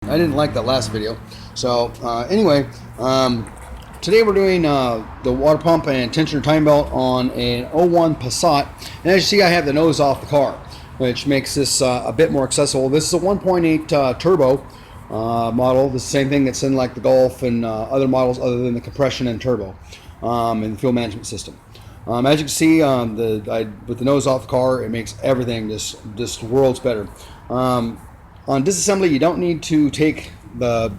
I didn't like that last video. So anyway, today we're doing the water pump and tensioner time belt on an '01 Passat. And as you see, I have the nose off the car, which makes this a bit more accessible. This is a 1.8 turbo model. The same thing that's in like the Golf and other models other than the compression and turbo and the fuel management system. As you can see, with the nose off the car, it makes everything just worlds better. On disassembly, you don't need to take the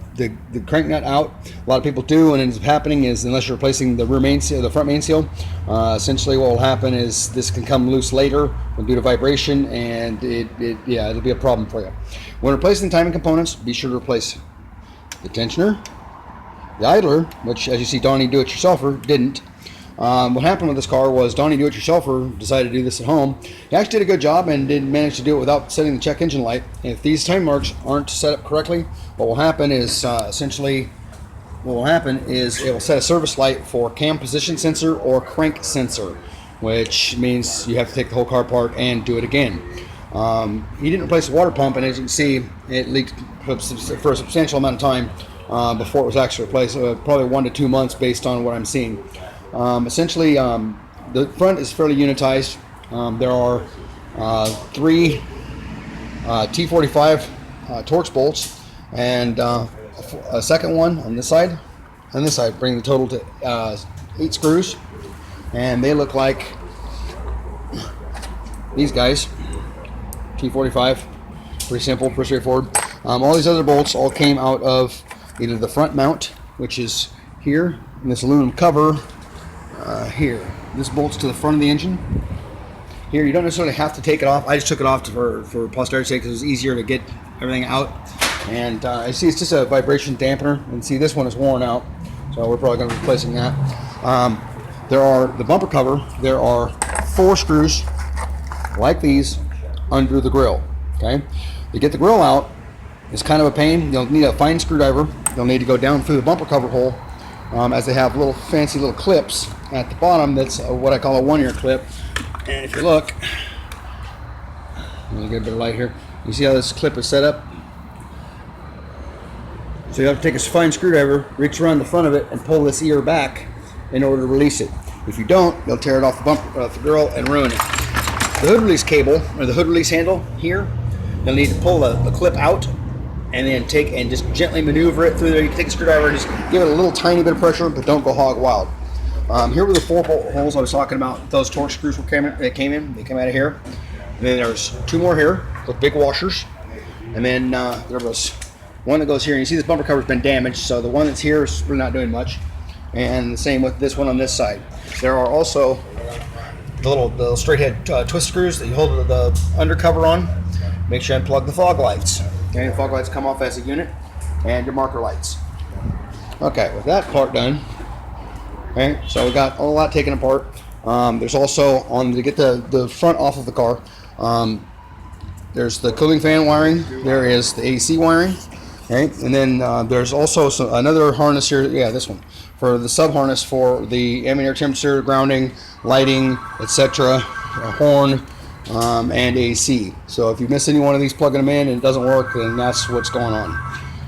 crank nut out. A lot of people do, and what ends up happening is, unless you're replacing the rear main seal, the front main seal, essentially what will happen is this can come loose later due to vibration, and it'll be a problem for you. When replacing timing components, be sure to replace the tensioner, the idler, which, as you see, Donnie Do-It-Yourselfer didn't. What happened with this car was Donnie Do-It-Yourselfer decided to do this at home. He actually did a good job and did manage to do it without setting the check engine light. And if these time marks aren't set up correctly, what will happen is it will set a service light for cam position sensor or crank sensor, which means you have to take the whole car apart and do it again. He didn't replace the water pump, and as you can see, it leaked for a substantial amount of time before it was actually replaced, probably 1 to 2 months based on what I'm seeing. Essentially, the front is fairly unitized. There are 3 T45 Torx bolts and a second one on this side and this side, bringing the total to 8 screws, and they look like these guys. T45, pretty simple, pretty straightforward. All these other bolts all came out of either the front mount, which is here, and this aluminum cover here. This bolts to the front of the engine. Here, you don't necessarily have to take it off. I just took it off for posterity's sake because it was easier to get everything out. And I see it's just a vibration dampener. And see, this one is worn out, so we're probably going to be replacing that. There are the bumper cover. There are 4 screws like these under the grill. Okay, to get the grill out is kind of a pain. You'll need a fine screwdriver. You'll need to go down through the bumper cover hole, as they have little fancy little clips at the bottom. That's what I call a 1-ear clip. And if you look, let me get a bit of light here. You see how this clip is set up? So you have to take a fine screwdriver, reach around the front of it, and pull this ear back in order to release it. If you don't, you'll tear it off the bumper, off the grill, and ruin it. The hood release cable, or the hood release handle here, you'll need to pull the clip out and then take and just gently maneuver it through there. You can take a screwdriver and just give it a little tiny bit of pressure, but don't go hog wild. Here were the 4 bolt holes I was talking about. Those Torx screws came in. They came out of here. And then there's 2 more here with big washers. And then there was one that goes here. And you see this bumper cover's been damaged, so the one that's here is really not doing much. And the same with this one on this side. There are also the little straight head twist screws that you hold the undercover on. Make sure you unplug the fog lights. Okay, the fog lights come off as a unit, and your marker lights. Okay, with that part done, okay, so we got a lot taken apart. There's also, to get the front off of the car, there's the cooling fan wiring, there is the AC wiring, okay, and then there's also another harness here, this one, for the sub harness for the ambient air temperature, grounding, lighting, etc., horn, and AC. So if you miss any one of these plugging them in and it doesn't work, then that's what's going on.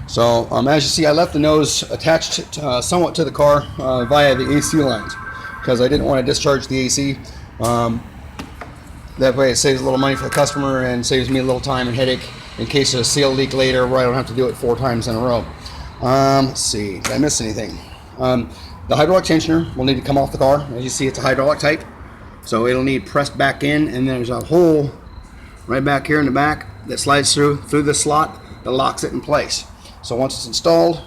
So as you see, I left the nose attached somewhat to the car via the AC lines because I didn't want to discharge the AC. That way it saves a little money for the customer and saves me a little time and headache in case of a seal leak later where I don't have to do it 4 times in a row. Let's see, did I miss anything? The hydraulic tensioner will need to come off the car. As you see, it's a hydraulic type. So it'll need pressed back in, and there's a hole right back here in the back that slides through the slot that locks it in place. So once it's installed,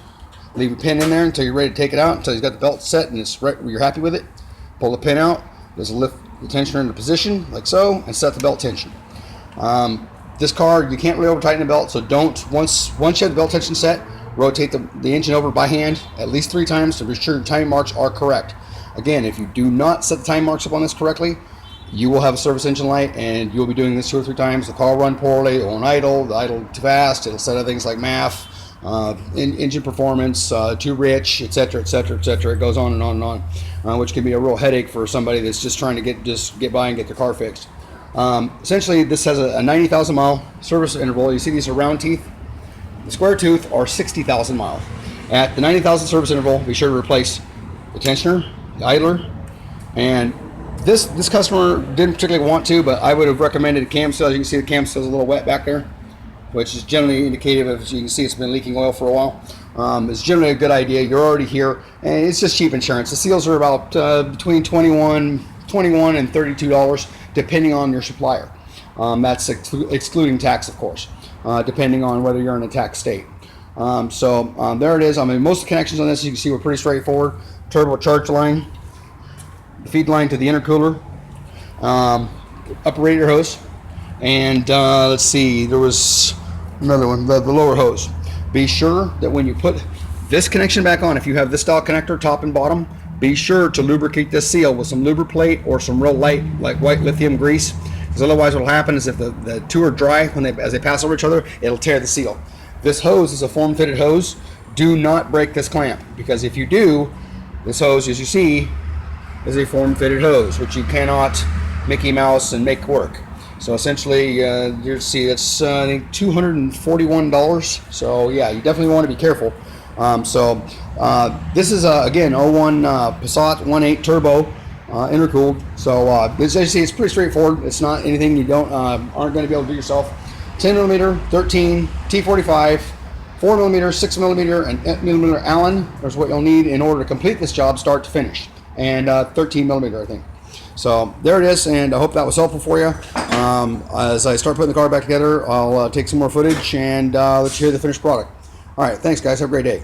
leave a pin in there until you're ready to take it out, until you've got the belt set and it's right where you're happy with it. Pull the pin out, just lift the tensioner into position like so, and set the belt tension. This car, you can't really over tighten the belt, so don't, once you have the belt tension set, rotate the engine over by hand at least 3 times to be sure your time marks are correct. Again, if you do not set the time marks up on this correctly, you will have a service engine light, and you'll be doing this 2 or 3 times. The car will run poorly, it won't idle, the idle too fast, it'll set up things like MAF, engine performance, too rich, etc., etc., etc. It goes on and on and on, which can be a real headache for somebody that's just trying to get by and get their car fixed. Essentially, this has a 90,000 mile service interval. You see these are round teeth. the square tooth are 60,000 miles. At the 90,000 service interval, be sure to replace the tensioner, the idler, and this customer didn't particularly want to, but I would have recommended a cam seal. You can see the cam seal is a little wet back there, which is generally indicative of, as you can see, it's been leaking oil for a while. It's generally a good idea. You're already here, and it's just cheap insurance. The seals are about between $21 and $32, depending on your supplier. That's excluding tax, of course, depending on whether you're in a tax state. There it is. I mean, most of the connections on this, you can see, were pretty straightforward. Turbocharged line, the feed line to the intercooler, upper radiator hose, and let's see, there was another one, the lower hose. Be sure that when you put this connection back on, if you have this style connector, top and bottom, be sure to lubricate this seal with some lubriplate or some real light, like white lithium grease, because otherwise what will happen is if the two are dry, as they pass over each other, it'll tear the seal. This hose is a form-fitted hose. Do not break this clamp, because if you do, this hose, as you see, is a form-fitted hose, which you cannot Mickey Mouse and make work. So essentially, you see, it's I think $241. So yeah, you definitely want to be careful. This is again 01 Passat 1.8 turbo, intercooled. So as you see, it's pretty straightforward. It's not anything you aren't going to be able to do yourself. 10mm, 13, T45, 4mm, 6mm, and 8mm Allen. There's what you'll need in order to complete this job, start to finish, and 13mm, I think. So there it is, and I hope that was helpful for you. As I start putting the car back together, I'll take some more footage and let you hear the finished product. All right, thanks guys, have a great day.